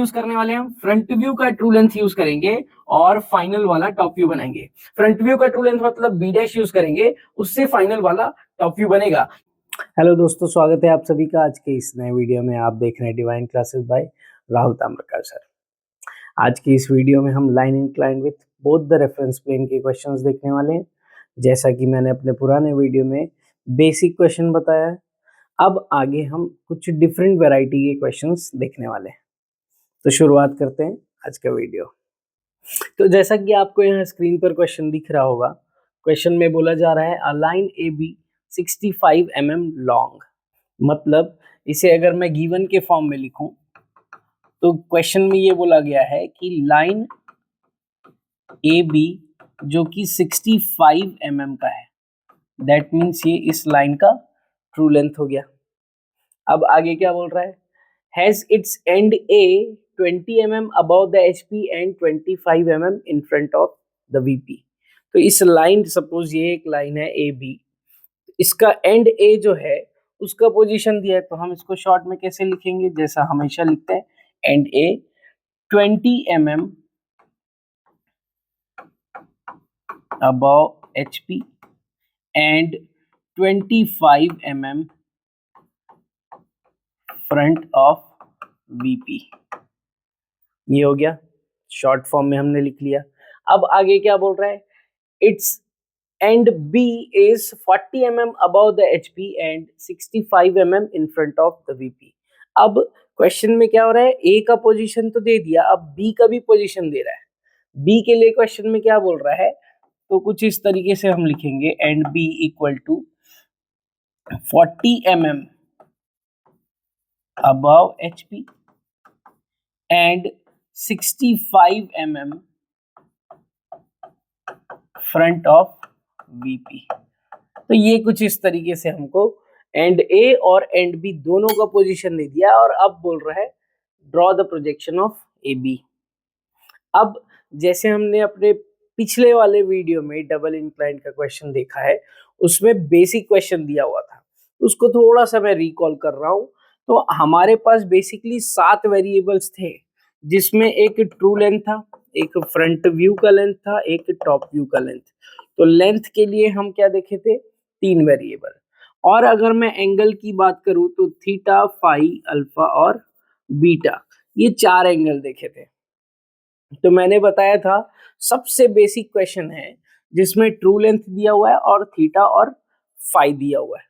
Use करने वाले हम फ्रंट व्यू का ट्रू लेंथ यूज करेंगे और फाइनल वाला टॉप व्यू बनाएंगे। फ्रंट व्यू का ट्रू लेंथ मतलब बी डैश यूज करेंगे, उससे फाइनल वाला टॉप व्यू बनेगा। हेलो दोस्तों, स्वागत है आप सभी का आज के इस नए वीडियो में। आप देख रहे हैं Divine classes by Rahul Tamrakar sir. आज की इस वीडियो में हम line incline with both the reference plane के क्वेश्चंस देखने वाले हैं। जैसा कि मैंने अपने पुराने वीडियो में बेसिक क्वेश्चन बताया है, अब आगे हम कुछ डिफरेंट वैरायटी के क्वेश्चंस देखने वाले हैं। तो शुरुआत करते हैं आज का वीडियो। तो जैसा कि आपको यहाँ स्क्रीन पर क्वेश्चन दिख रहा होगा, क्वेश्चन में बोला जा रहा है a line A B 65 mm long. मतलब इसे अगर मैं गिवन के फॉर्म में लिखूं तो क्वेश्चन में ये बोला गया है कि लाइन ए बी जो कि 65 mm का है, दैट मीन्स ये इस लाइन का ट्रू लेंथ हो गया। अब आगे क्या बोल रहा है, has its and A 20 mm above the HP and 25 mm in front of the VP। तो इस लाइन, सपोज ये एक लाइन है ए बी, इसका एंड ए जो है उसका पोजीशन दिया है, तो हम इसको शॉर्ट में कैसे लिखेंगे, जैसा हमेशा लिखते हैं, and A 20 mm above HP and 25 mm front of VP। ये हो गया, शॉर्ट फॉर्म में हमने लिख लिया। अब आगे क्या बोल रहा है, it's and B is 40 mm above the HP and 65 mm in front of the VP। अब क्वेश्चन में क्या हो रहा है, A का पोजीशन तो दे दिया, अब B का भी पोजीशन दे रहा है। B के लिए क्वेश्चन में क्या बोल रहा है, तो कुछ इस तरीके से हम लिखेंगे, and B equal to 40 mm above HP and 65 mm front of VP। तो ये कुछ इस तरीके से हमको एंड ए और एंड बी दोनों का पोजीशन दे दिया, और अब बोल रहा है draw the projection of A B. अब जैसे हमने अपने पिछले वाले वीडियो में डबल इंक्लाइन का क्वेश्चन देखा है, उसमें बेसिक क्वेश्चन दिया हुआ था, उसको थोड़ा सा मैं रिकॉल कर रहा हूँ। तो हमारे पास बेसिकली 7 वेरिएबल्स थे, जिसमें एक ट्रू लेंथ था, एक फ्रंट व्यू का लेंथ था, एक टॉप व्यू का लेंथ। तो लेंथ के लिए हम क्या देखे थे, 3 वेरिएबल। और अगर मैं एंगल की बात करूं तो थीटा, फाई, अल्फा और बीटा, ये 4 एंगल देखे थे। तो मैंने बताया था सबसे बेसिक क्वेश्चन है जिसमें ट्रू लेंथ दिया हुआ है और थीटा और फाई दिया हुआ है।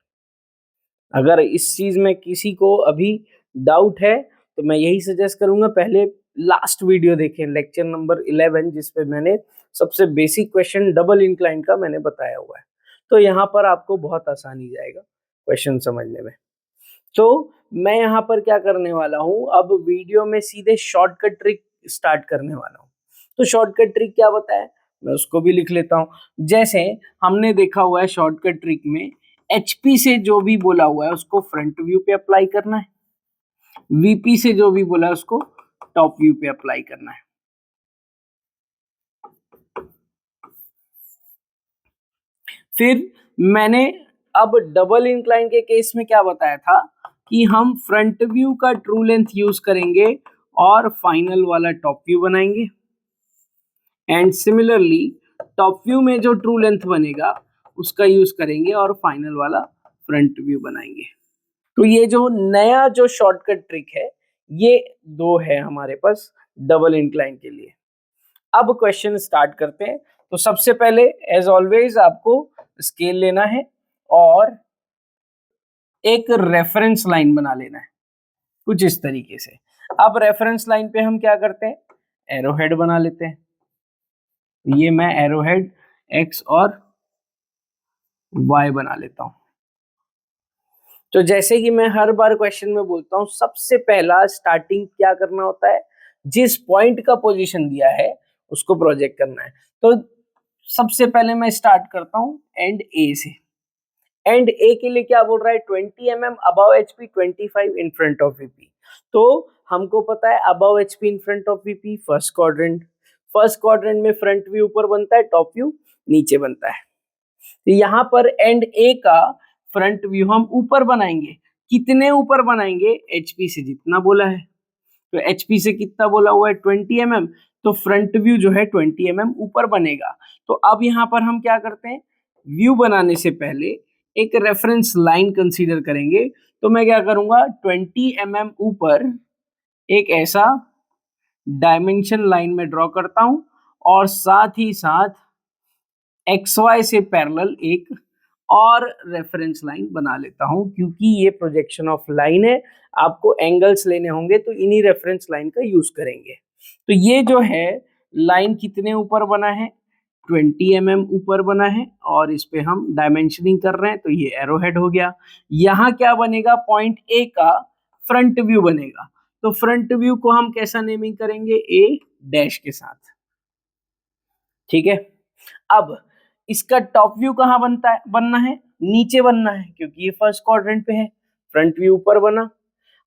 अगर इस चीज में किसी को अभी डाउट है तो मैं यही सजेस्ट करूंगा, पहले लास्ट वीडियो देखें, लेक्चर नंबर 11, जिसपे मैंने सबसे बेसिक क्वेश्चन डबल इंक्लाइन का मैंने बताया हुआ है। तो यहाँ पर आपको बहुत आसानी जाएगा क्वेश्चन समझने में। तो मैं यहाँ पर क्या करने वाला हूँ, अब वीडियो में सीधे शॉर्टकट ट्रिक स्टार्ट करने वाला हूँ। तो शॉर्टकट ट्रिक क्या बताया, मैं उसको भी लिख लेता हूँ। जैसे हमने देखा हुआ है शॉर्टकट ट्रिक में, HP से जो भी बोला हुआ है उसको फ्रंट व्यू पे अप्लाई करना है, VP से जो भी बोला है उसको टॉप व्यू पे अप्लाई करना है। फिर मैंने अब डबल इंक्लाइन के केस में क्या बताया था कि हम फ्रंट व्यू का ट्रू लेंथ यूज करेंगे और फाइनल वाला टॉप व्यू बनाएंगे, एंड सिमिलरली टॉप व्यू में जो ट्रू लेंथ बनेगा उसका यूज करेंगे और फाइनल वाला फ्रंट व्यू बनाएंगे। तो ये जो नया जो शॉर्टकट ट्रिक है, ये 2 है हमारे पास डबल इंक्लाइन के लिए। अब क्वेश्चन स्टार्ट करते हैं। तो सबसे पहले एज ऑलवेज आपको स्केल लेना है और एक रेफरेंस लाइन बना लेना है कुछ इस तरीके से। अब रेफरेंस लाइन पे हम क्या करते हैं, एरो हेड बना लेते हैं। ये मैं एरो हेड एक्स और वाई बना लेता हूं। तो जैसे कि मैं हर बार क्वेश्चन में बोलता हूं, सबसे पहला स्टार्टिंग क्या करना होता है, जिस पॉइंट का पोजीशन दिया है उसको प्रोजेक्ट करना है। तो सबसे पहले मैं स्टार्ट करता हूं एंड ए से। एंड ए के लिए क्या बोल रहा है, 20 mm above HP, 25 in front of VP। तो हमको पता है above HP in front of VP first quadrant, first quadrant में फ्रंट व्यू ऊपर बनता है, टॉप व्यू नीचे बनता है। तो यहाँ पर एंड ए का फ्रंट व्यू हम ऊपर बनाएंगे। कितने ऊपर बनाएंगे, HP से जितना बोला है। तो HP से कितना बोला हुआ है 20 mm, तो फ्रंट व्यू जो है 20 mm ऊपर बनेगा। तो अब यहाँ पर हम क्या करते हैं, व्यू बनाने से पहले एक रेफरेंस लाइन कंसीडर करेंगे। तो मैं क्या करूंगा, 20 mm ऊपर एक ऐसा डायमेंशन लाइन में ड्रॉ करता हूं और साथ ही साथ XY से पैरेलल एक और रेफरेंस लाइन बना लेता हूं, क्योंकि ये प्रोजेक्शन ऑफ लाइन है, आपको एंगल्स लेने होंगे तो इन्हीं रेफरेंस लाइन का यूज करेंगे। तो ये जो है लाइन कितने ऊपर बना है, 20 mm ऊपर बना है, और इस पे हम डायमेंशनिंग कर रहे हैं, तो ये एरो हेड हो गया। यहाँ क्या बनेगा, पॉइंट ए का फ्रंट व्यू बनेगा। तो फ्रंट व्यू को हम कैसा नेमिंग करेंगे, ए डैश के साथ, ठीक है। अब इसका टॉप व्यू कहाँ बनना है, नीचे बनना है, क्योंकि ये फर्स्ट क्वाड्रेंट पे है। फ्रंट व्यू ऊपर बना,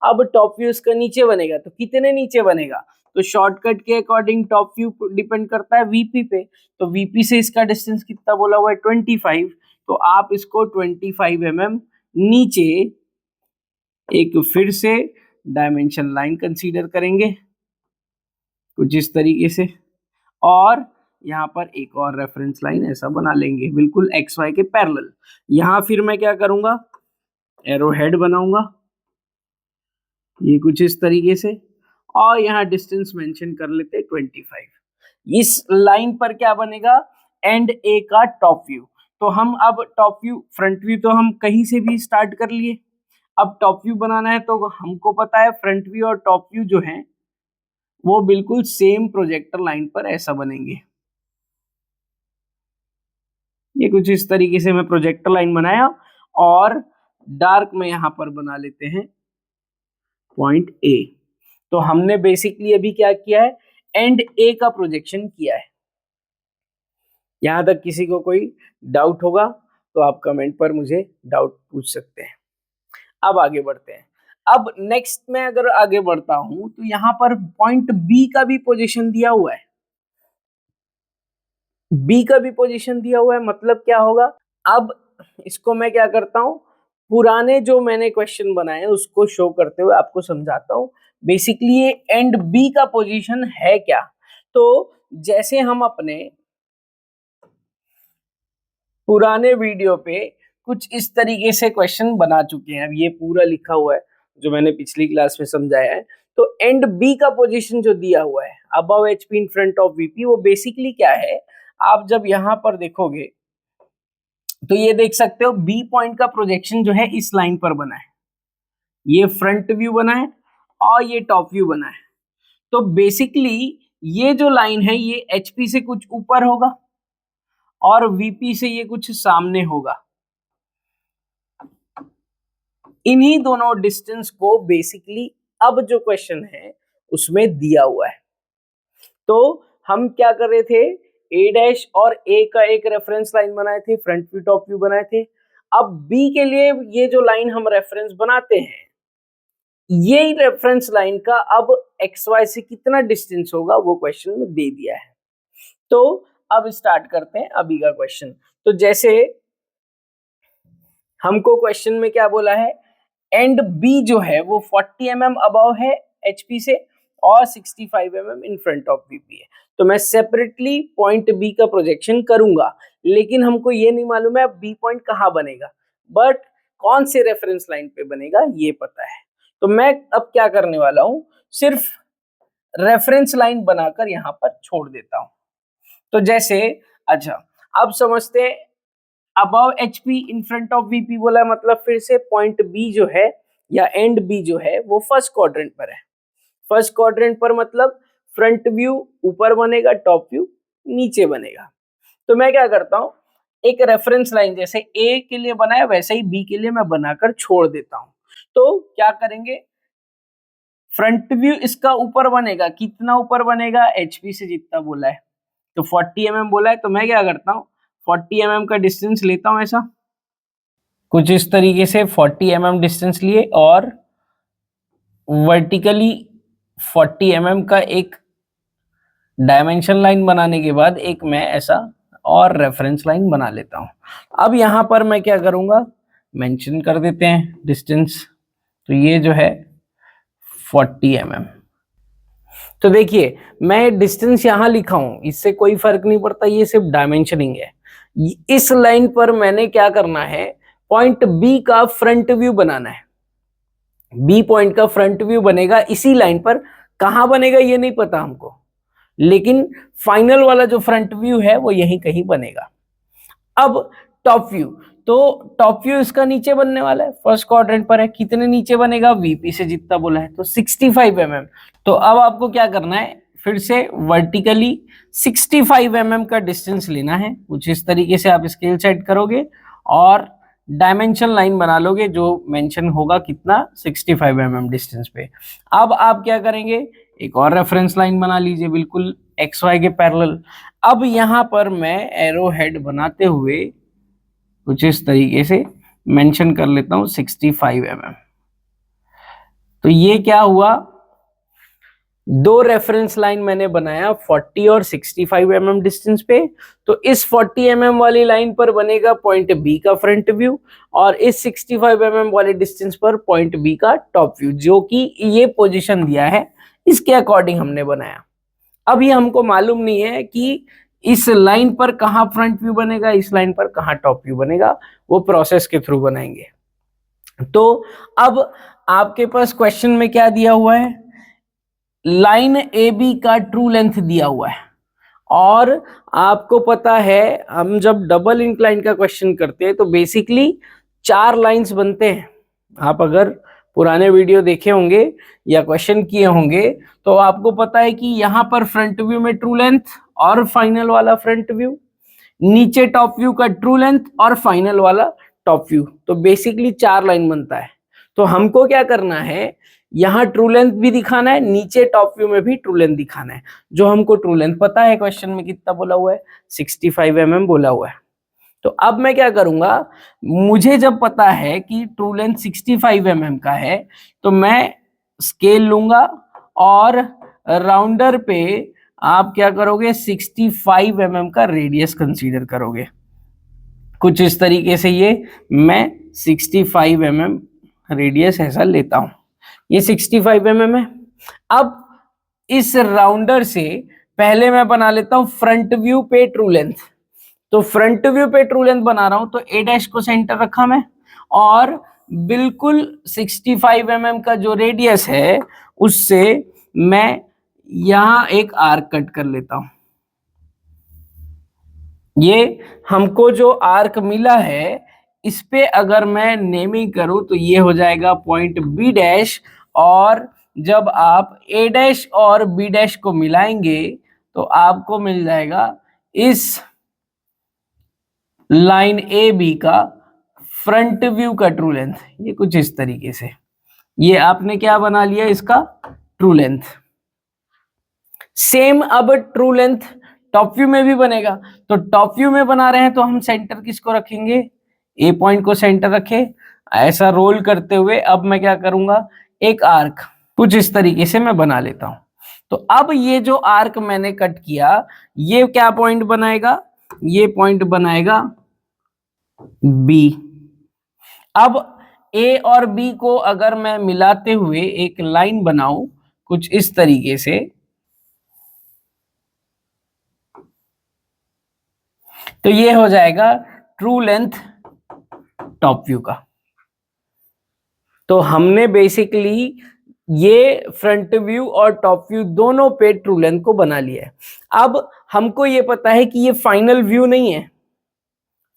अब टॉप व्यू इसका नीचे बनेगा, तो कितने नीचे बनेगा, तो शॉर्टकट के अकॉर्डिंग टॉप व्यू डिपेंड करता है वीपी पे। तो वीपी से इसका डिस्टेंस कितना बोला हुआ है 25, तो आप इसको 25 mm नीचे एक फिर से डायमेंशन लाइन कंसीडर करेंगे कुछ इस तरीके से, और यहाँ पर एक और रेफरेंस लाइन ऐसा बना लेंगे बिल्कुल XY के पैरेलल। यहाँ फिर मैं क्या करूंगा, एरो हेड बनाऊंगा ये कुछ इस तरीके से, और यहाँ डिस्टेंस मेंशन कर लेते 25। इस लाइन पर क्या बनेगा, एंड ए का टॉप व्यू। तो हम अब टॉप व्यू, फ्रंट व्यू तो हम कहीं से भी स्टार्ट कर लिए, अब टॉप व्यू बनाना है, तो हमको पता है फ्रंट व्यू और टॉप व्यू जो है वो बिल्कुल सेम प्रोजेक्टर लाइन पर ऐसा बनेंगे। ये कुछ इस तरीके से मैं प्रोजेक्टर लाइन बनाया, और डार्क में यहां पर बना लेते हैं पॉइंट ए। तो हमने बेसिकली अभी क्या किया है, एंड ए का प्रोजेक्शन किया है। यहां तक किसी को कोई डाउट होगा तो आप कमेंट पर मुझे डाउट पूछ सकते हैं। अब आगे बढ़ते हैं। अब नेक्स्ट में अगर आगे बढ़ता हूं तो यहां पर पॉइंट बी का भी पोजीशन दिया हुआ है, बी का भी पोजीशन दिया हुआ है, मतलब क्या होगा, अब इसको मैं क्या करता हूं, पुराने जो मैंने क्वेश्चन बनाए उसको शो करते हुए आपको समझाता हूं। बेसिकली ये एंड बी का पोजीशन है क्या, तो जैसे हम अपने पुराने वीडियो पे कुछ इस तरीके से क्वेश्चन बना चुके हैं, अब ये पूरा लिखा हुआ है जो मैंने पिछली क्लास में समझाया है। तो एंड बी का पोजीशन जो दिया हुआ है above HP in front of VP, वो बेसिकली क्या है, आप जब यहां पर देखोगे तो ये देख सकते हो बी पॉइंट का प्रोजेक्शन जो है इस लाइन पर बना है, ये फ्रंट व्यू बना है और ये टॉप व्यू बना है। तो बेसिकली ये जो लाइन है ये एचपी से कुछ ऊपर होगा और वीपी से ये कुछ सामने होगा। इन्हीं दोनों डिस्टेंस को बेसिकली अब जो क्वेश्चन है उसमें दिया हुआ है। तो हम क्या कर रहे थे, ए डैश और ए का एक रेफरेंस लाइन बनाए थे, फ्रंट व्यू टॉप व्यू बनाए थे। अब बी के लिए ये जो लाइन हम रेफरेंस बनाते हैं, ये रेफरेंस लाइन का अब एक्स वाई से कितना डिस्टेंस होगा वो क्वेश्चन में दे दिया है। तो अब स्टार्ट करते हैं अभी का क्वेश्चन। तो जैसे हमको क्वेश्चन में क्या बोला है, एंड बी जो है वो 40 mm अबव है एचपी से और 65 mm in front of VP है। तो मैं सेपरेटली पॉइंट बी का प्रोजेक्शन करूंगा, लेकिन हमको ये नहीं मालूम है अब बी पॉइंट कहाँ बनेगा, बट कौन से रेफरेंस लाइन पे बनेगा ये पता है। तो मैं अब क्या करने वाला हूं, सिर्फ रेफरेंस लाइन बनाकर यहां पर छोड़ देता हूं। तो जैसे अच्छा अब समझते हैं, above HP in front of VP बोला, मतलब फिर से पॉइंट बी जो है या एंड बी जो है वो फर्स्ट क्वाड्रेंट पर है। फर्स्ट क्वाड्रेंट पर मतलब फ्रंट व्यू ऊपर बनेगा, टॉप व्यू नीचे बनेगा। तो मैं क्या करता हूं, एक रेफरेंस लाइन जैसे ए के लिए बनाया वैसे ही बी के लिए मैं बनाकर छोड़ देता हूं। तो क्या करेंगे, फ्रंट व्यू इसका ऊपर बनेगा, कितना ऊपर बनेगा, एचपी से जितना बोला है, तो 40 mm बोला है, तो मैं क्या करता हूँ 40 mm का डिस्टेंस लेता हूं, ऐसा कुछ इस तरीके से 40 mm डिस्टेंस लिए और वर्टिकली 40 mm का एक डायमेंशन लाइन बनाने के बाद एक मैं ऐसा और रेफरेंस लाइन बना लेता हूं। अब यहां पर मैं क्या करूंगा, मेंशन कर देते हैं डिस्टेंस, तो ये जो है 40 mm, तो देखिए मैं डिस्टेंस यहां लिखा हूं, इससे कोई फर्क नहीं पड़ता, ये सिर्फ डायमेंशनिंग है। इस लाइन पर मैंने क्या करना है, पॉइंट बी का फ्रंट व्यू बनाना है। बी पॉइंट का फ्रंट व्यू बनेगा इसी लाइन पर, कहां बनेगा ये नहीं पता हमको, लेकिन फाइनल वाला जो फ्रंट व्यू है वो यहीं कहीं बनेगा। अब टॉप व्यू, तो टॉप व्यू इसका नीचे बनने वाला है, फर्स्ट क्वाड्रेंट पर है, कितने नीचे बनेगा, वीपी से जितना बोला है तो 65 mm। तो अब आपको क्या करना है, फिर से वर्टिकली 65 mm का डिस्टेंस लेना है, कुछ इस तरीके से आप स्केल सेट करोगे और डायमेंशन लाइन बना लोगे जो मेंशन होगा कितना, 65 mm डिस्टेंस पे। अब आप क्या करेंगे, एक और रेफरेंस लाइन बना लीजिए बिल्कुल एक्स वाई के पैरेलल। अब यहां पर मैं एरो हेड बनाते हुए कुछ इस तरीके से मेंशन कर लेता हूं 65 mm। तो ये क्या हुआ, दो रेफरेंस लाइन मैंने बनाया 40 और 65 mm डिस्टेंस पे। तो इस 40 mm वाली लाइन पर बनेगा पॉइंट बी का फ्रंट व्यू और इस 65 mm वाले डिस्टेंस पर पॉइंट बी का टॉप व्यू, जो कि ये पोजीशन दिया है इसके अकॉर्डिंग हमने बनाया। अब ये हमको मालूम नहीं है कि इस लाइन पर कहां फ्रंट व्यू बनेगा, इस लाइन पर कहां टॉप व्यू बनेगा, वो प्रोसेस के थ्रू बनाएंगे। तो अब आपके पास क्वेश्चन में क्या दिया हुआ है, लाइन ए बी का ट्रू लेंथ दिया हुआ है और आपको पता है हम जब डबल इंक्लाइन का क्वेश्चन करते हैं तो बेसिकली 4 लाइंस बनते हैं। आप अगर पुराने वीडियो देखे होंगे या क्वेश्चन किए होंगे तो आपको पता है कि यहां पर फ्रंट व्यू में ट्रू लेंथ और फाइनल वाला फ्रंट व्यू, नीचे टॉप व्यू का ट्रू लेंथ और फाइनल वाला टॉप व्यू, तो बेसिकली 4 लाइन बनता है। तो हमको क्या करना है, यहां ट्रू लेंथ भी दिखाना है, नीचे टॉप व्यू में भी ट्रू लेंथ दिखाना है। जो हमको ट्रू लेंथ पता है, क्वेश्चन में कितना बोला हुआ है, 65 mm बोला हुआ है। तो अब मैं क्या करूंगा, मुझे जब पता है कि ट्रू लेंथ 65 mm का है तो मैं स्केल लूंगा और राउंडर पे आप क्या करोगे, 65 mm का रेडियस कंसीडर करोगे। कुछ इस तरीके से ये मैं 65 mm रेडियस ऐसा लेता हूं, ये 65 mm है। अब इस राउंडर से पहले मैं बना लेता हूं फ्रंट व्यू पे ट्रू लेंथ। तो फ्रंट व्यू पे ट्रू लेंथ बना रहा हूं तो ए डैश को सेंटर रखा मैं और बिल्कुल 65 mm का जो रेडियस है उससे मैं यहां एक आर्क कट कर लेता हूं। ये हमको जो आर्क मिला है इस पे अगर मैं नेमिंग करूं तो ये हो जाएगा पॉइंट बी डैश, और जब आप ए डैश और बी डैश को मिलाएंगे तो आपको मिल जाएगा इस लाइन ए बी का फ्रंट व्यू का ट्रू लेंथ, ये कुछ इस तरीके से। ये आपने क्या बना लिया, इसका ट्रू लेंथ। सेम अब ट्रू लेंथ टॉप व्यू में भी बनेगा। तो टॉप व्यू में बना रहे हैं तो हम सेंटर किसको रखेंगे, ए पॉइंट को सेंटर रखे, ऐसा रोल करते हुए अब मैं क्या करूंगा, एक आर्क कुछ इस तरीके से मैं बना लेता हूं। तो अब ये जो आर्क मैंने कट किया ये क्या पॉइंट बनाएगा, ये पॉइंट बनाएगा बी। अब ए और बी को अगर मैं मिलाते हुए एक लाइन बनाऊं कुछ इस तरीके से, तो ये हो जाएगा ट्रू लेंथ टॉप व्यू का। तो हमने बेसिकली ये फ्रंट व्यू और टॉप व्यू दोनों पे ट्रू लेंथ को बना लिया है। अब हमको ये पता है कि ये फाइनल व्यू नहीं है।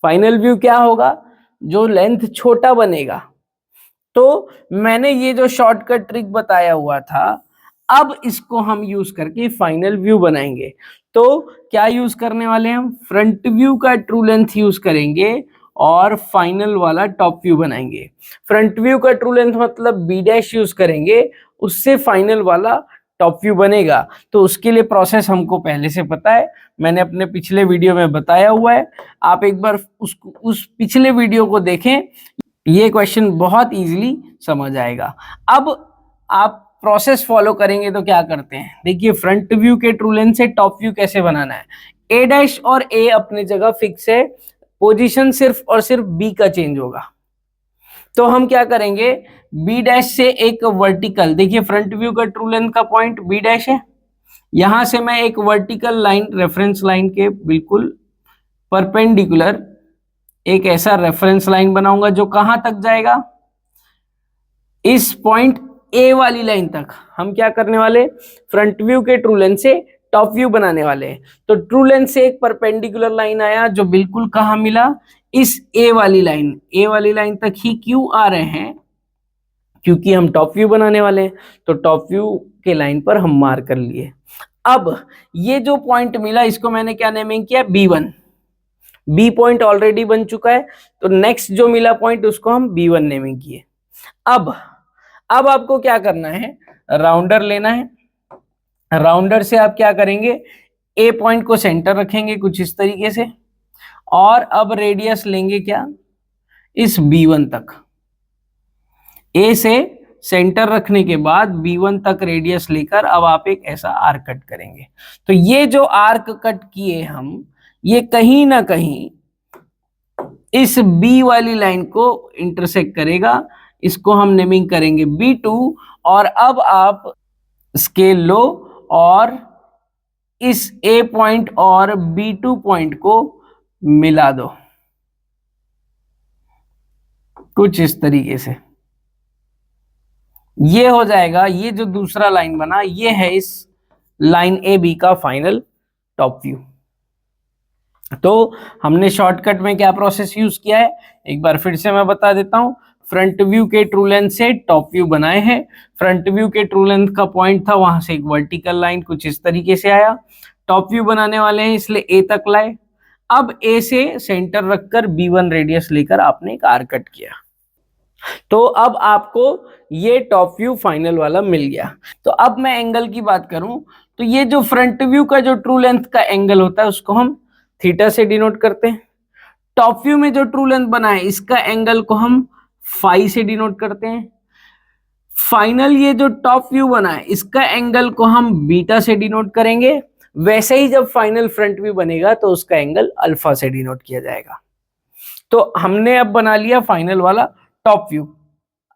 फाइनल व्यू क्या होगा, जो लेंथ छोटा बनेगा। तो मैंने ये जो शॉर्टकट ट्रिक बताया हुआ था अब इसको हम यूज करके फाइनल व्यू बनाएंगे। तो क्या यूज करने वाले हैं हम, फ्रंट व्यू का ट्रू लेंथ यूज करेंगे और फाइनल वाला टॉप व्यू बनाएंगे। फ्रंट व्यू का ट्रू लेंथ मतलब बी डैश यूज करेंगे, उससे फाइनल वाला टॉप व्यू बनेगा। तो उसके लिए प्रोसेस हमको पहले से पता है, मैंने अपने पिछले वीडियो में बताया हुआ है। आप एक बार उस पिछले वीडियो को देखें, ये क्वेश्चन बहुत इजीली समझ आएगा। अब आप प्रोसेस फॉलो करेंगे तो क्या करते हैं, देखिए फ्रंट व्यू के ट्रू लेंथ से टॉप व्यू कैसे बनाना है। ए डैश और ए अपनी जगह फिक्स है, पोजीशन सिर्फ और सिर्फ बी का चेंज होगा। तो हम क्या करेंगे, बी डैश से एक वर्टिकल, देखिए फ्रंट व्यू का ट्रू लेंथ का पॉइंट बी डैश है, यहां से मैं एक वर्टिकल लाइन रेफरेंस लाइन के बिल्कुल परपेंडिकुलर एक ऐसा रेफरेंस लाइन बनाऊंगा जो कहां तक जाएगा, इस पॉइंट ए वाली लाइन तक। हम क्या करने वाले, फ्रंट व्यू के ट्रू लेंथ से टॉप व्यू बनाने वाले हैं। तो ट्रू लेंथ से एक परपेंडिकुलर लाइन आया जो बिल्कुल कहां मिला, इस ए वाली लाइन तक ही क्यों आ रहे हैं, क्योंकि हम टॉप व्यू बनाने वाले हैं। तो टॉप व्यू के लाइन पर हम मार्क कर लिए। अब ये जो पॉइंट मिला इसको मैंने क्या नेमिंग किया, B1। बी पॉइंट ऑलरेडी बन चुका है, तो नेक्स्ट जो मिला पॉइंट उसको हम B1 नेमिंग किए। अब आपको क्या करना है, राउंडर लेना है। राउंडर से आप क्या करेंगे, ए पॉइंट को सेंटर रखेंगे कुछ इस तरीके से, और अब रेडियस लेंगे क्या, इस B1 तक। ए से सेंटर रखने के बाद B1 तक रेडियस लेकर अब आप एक ऐसा आर्क कट करेंगे। तो ये जो आर्क कट किए हम, ये कहीं ना कहीं इस B वाली लाइन को इंटरसेक्ट करेगा। इसको हम नेमिंग करेंगे B2। और अब आप स्केल लो और इस A पॉइंट और B2 पॉइंट को मिला दो कुछ इस तरीके से। ये हो जाएगा, ये जो दूसरा लाइन बना ये है इस लाइन AB का फाइनल टॉप व्यू। तो हमने शॉर्टकट में क्या प्रोसेस यूज किया है, एक बार फिर से मैं बता देता हूं। फ्रंट व्यू के ट्रू लेंथ से टॉप व्यू बनाए हैं। फ्रंट व्यू के ट्रू लेंथ का पॉइंट था, वहां से एक वर्टिकल लाइन कुछ इस तरीके से आया। टॉप व्यू बनाने वाले हैं इसलिए ए तक लाए। अब ए से सेंटर रखकर B1 रेडियस लेकर आपने एक आर्क कट किया। तो अब आपको ये टॉप व्यू फाइनल वाला मिल गया। तो अब मैं एंगल की बात करूं तो ये जो फ्रंट व्यू का जो ट्रू लेंथ का एंगल होता है उसको हम थीटा से डिनोट करते हैं। टॉप व्यू में जो ट्रू लेंथ बना है इसका एंगल को हम फाई से डिनोट करते हैं। फाइनल ये जो टॉप व्यू बना है इसका एंगल को हम बीटा से डिनोट करेंगे। वैसे ही जब फाइनल फ्रंट व्यू बनेगा तो उसका एंगल अल्फा से डिनोट किया जाएगा। तो हमने अब बना लिया फाइनल वाला टॉप व्यू।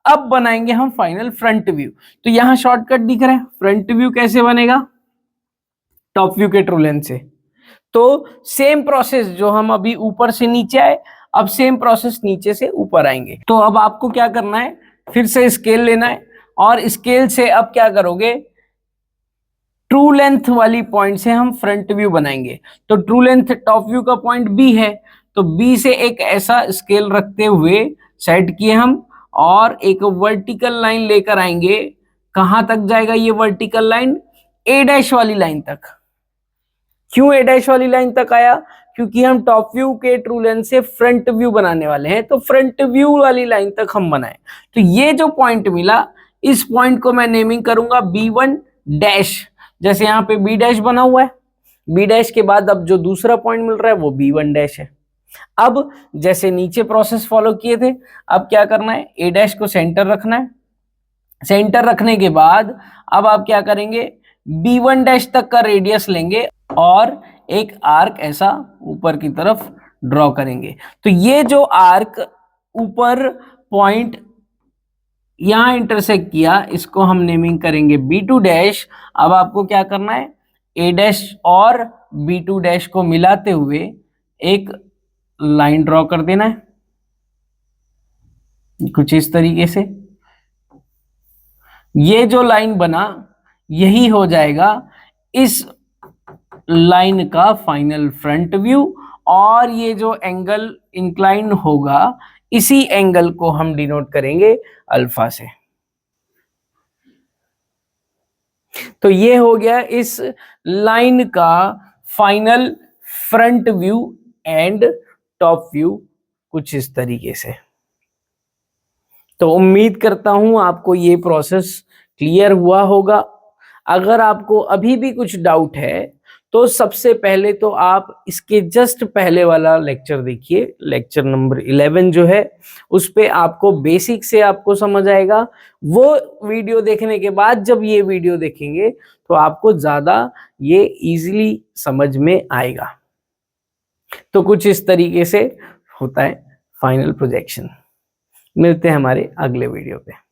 अब बनाएंगे हम फाइनल फ्रंट व्यू। तो यहां शॉर्टकट दिख रहा है, फ्रंट व्यू कैसे बनेगा, टॉप व्यू के ट्रू लेंथ से। तो सेम प्रोसेस जो हम अभी ऊपर से नीचे आए, अब सेम प्रोसेस नीचे से ऊपर आएंगे। तो अब आपको क्या करना है, फिर से स्केल लेना है और स्केल से अब क्या करोगे, ट्रू लेंथ वाली पॉइंट से हम फ्रंट व्यू बनाएंगे। तो ट्रू लेंथ टॉप व्यू का पॉइंट B है, तो B से एक ऐसा स्केल रखते हुए सेट किए हम और एक वर्टिकल लाइन लेकर आएंगे। कहां तक जाएगा ये वर्टिकल लाइन, A' वाली लाइन तक। क्यों A' वाली लाइन तक आया, क्योंकि हम टॉप व्यू के ट्रू लेंथ से फ्रंट व्यू बनाने वाले हैं, तो फ्रंट व्यू वाली लाइन तक हम बनाए। तो ये जो पॉइंट मिला इस पॉइंट को मैं नेमिंग करूंगा B1 डैश। जैसे यहाँ पे B' बना हुआ है, B' के बाद अब जो दूसरा पॉइंट मिल रहा है वो B1 डैश है। अब जैसे नीचे प्रोसेस फॉलो किए थे, अब क्या करना है, A' को सेंटर रखना है। सेंटर रखने के बाद अब आप क्या करेंगे, B1 डैश तक का रेडियस लेंगे और एक आर्क ऐसा ऊपर की तरफ ड्रॉ करेंगे। तो ये जो आर्क ऊपर पॉइंट यहां इंटरसेक्ट किया इसको हम नेमिंग करेंगे B2 डैश। अब आपको क्या करना है, A' और B2 डैश को मिलाते हुए एक लाइन ड्रॉ कर देना है कुछ इस तरीके से। ये जो लाइन बना यही हो जाएगा इस लाइन का फाइनल फ्रंट व्यू, और ये जो एंगल इंक्लाइन होगा इसी एंगल को हम डिनोट करेंगे अल्फा से। तो ये हो गया इस लाइन का final front view and top view कुछ इस तरीके से। तो उम्मीद करता हूं आपको ये प्रोसेस क्लियर हुआ होगा। अगर आपको अभी भी कुछ डाउट है तो सबसे पहले तो आप इसके जस्ट पहले वाला लेक्चर देखिए, लेक्चर नंबर 11 जो है उस पे आपको बेसिक से आपको समझ आएगा। वो वीडियो देखने के बाद जब ये वीडियो देखेंगे तो आपको ज्यादा ये इजीली समझ में आएगा। तो कुछ इस तरीके से होता है फाइनल प्रोजेक्शन। मिलते हैं हमारे अगले वीडियो पे।